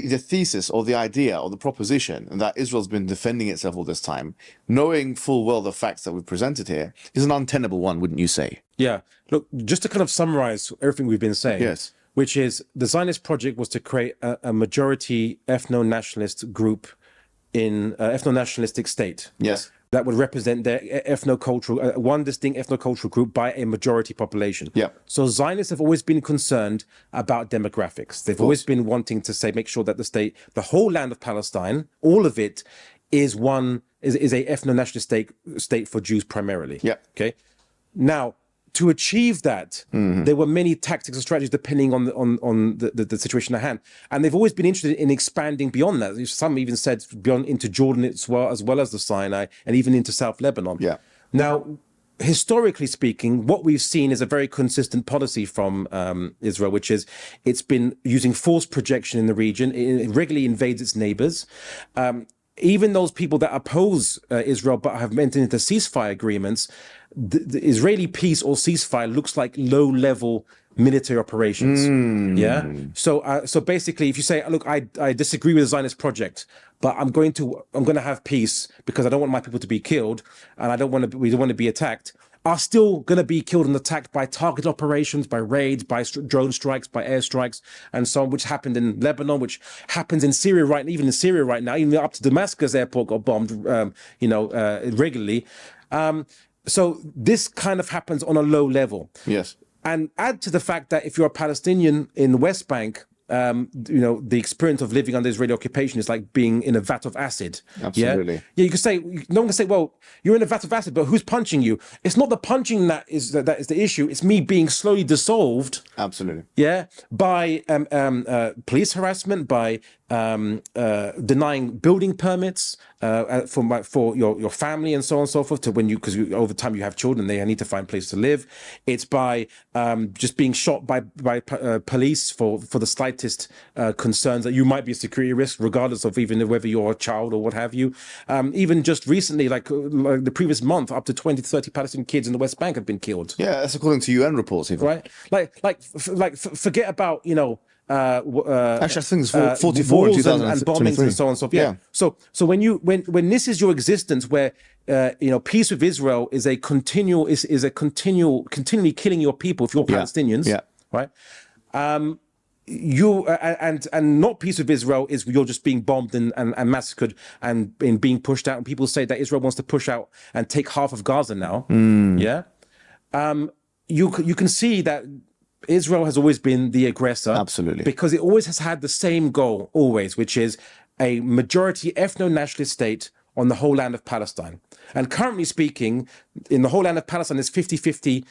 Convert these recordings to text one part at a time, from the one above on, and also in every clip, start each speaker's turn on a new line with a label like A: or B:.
A: The thesis or the idea or the proposition that Israel's been defending itself all this time, knowing full well the facts that we've presented here, is an untenable one, wouldn't you say?
B: Yeah. Look, just to kind of summarize everything we've been saying,
A: yes,
B: which is the Zionist project was to create a majority ethno-nationalist group in ethno-nationalistic state.
A: Yes.
B: That would represent their ethno-cultural, one distinct ethno-cultural group by a majority population.
A: Yeah.
B: So Zionists have always been concerned about demographics. They've always been wanting to say, make sure that the state, the whole land of Palestine, all of it is a ethno-nationalist state for Jews primarily.
A: Yeah.
B: Okay. Now, to achieve that, there were many tactics and strategies depending on the situation at hand, and they've always been interested in expanding beyond that. Some even said beyond into Jordan as well as the Sinai, and even into South Lebanon.
A: Yeah.
B: Now, historically speaking, what we've seen is a very consistent policy from Israel, which is it's been using force projection in the region. It regularly invades its neighbors. Even those people that oppose Israel but have entered into ceasefire agreements, the Israeli peace or ceasefire looks like low-level military operations. Yeah. So basically, if you say, look, I disagree with the Zionist project, but I'm going to have peace because I don't want my people to be killed, and we don't want to be attacked, are still going to be killed and attacked by target operations, by raids, by drone strikes, by airstrikes, and so on, which happened in Lebanon, which happens in Syria right now, even up to Damascus airport got bombed, regularly. So this kind of happens on a low level.
A: Yes.
B: And add to the fact that if you're a Palestinian in the West Bank, the experience of living under Israeli occupation is like being in a vat of acid.
A: Absolutely.
B: Yeah, you could say, no one can say, well, you're in a vat of acid, but who's punching you? It's not the punching that is the issue. It's me being slowly dissolved.
A: Absolutely.
B: Yeah, by police harassment, by denying building permits for your family and so on and so forth, because over time you have children, they need to find a place to live. It's by just being shot by police for the slightest concerns that you might be a security risk, regardless of even whether you're a child or what have you. Even just recently, like the previous month, up to 20 to 30 Palestinian kids in the West Bank have been killed.
A: Yeah, that's according to UN reports, even.
B: Right? Forget about
A: actually, I think it's 44
B: wars and bombings and so on and so forth. Yeah. So when this is your existence, where peace with Israel is continually killing your people if you're Palestinians, right? And not peace with Israel is you're just being bombed and massacred and being pushed out. And people say that Israel wants to push out and take half of Gaza now. Yeah. You can see that Israel has always been the aggressor.
A: Absolutely.
B: Because it always has had the same goal, always, which is a majority ethno-nationalist state on the whole land of Palestine. And currently speaking, in the whole land of Palestine, there's 50-50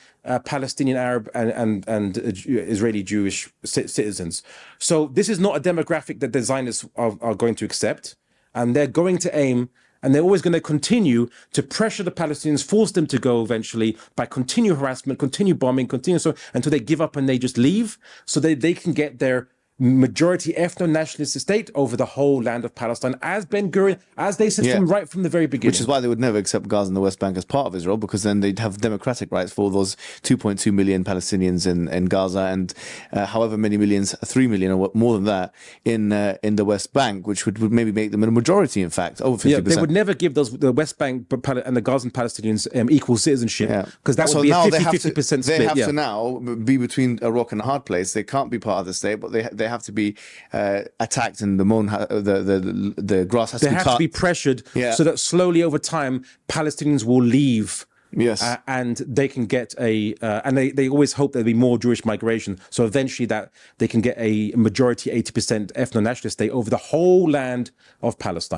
B: Palestinian Arab and Israeli Jewish citizens. So this is not a demographic that the Zionists are going to accept. And they're going to aim, and they're always going to continue to pressure the Palestinians, force them to go eventually by continued harassment, continue bombing, until they give up and they just leave, so that they can get their majority ethno-nationalist state over the whole land of Palestine, as Ben-Gurion, as they said right from the very beginning.
A: Which is why they would never accept Gaza and the West Bank as part of Israel, because then they'd have democratic rights for those 2.2 million Palestinians in Gaza, and however many millions, 3 million or more than that, in the West Bank, which would maybe make them a majority, in fact, over 50%.
B: Yeah, they would never give the West Bank and the Gazan Palestinians equal citizenship, because that would be a 50% split.
A: They have to now be between a rock and a hard place. They can't be part of the state, but they have to be attacked, and the grass has to be cut.
B: They have to be pressured, so that slowly over time Palestinians will leave.
A: Yes,
B: and they can get and they always hope there'll be more Jewish migration, so eventually that they can get a majority 80% ethno-nationalist state over the whole land of Palestine.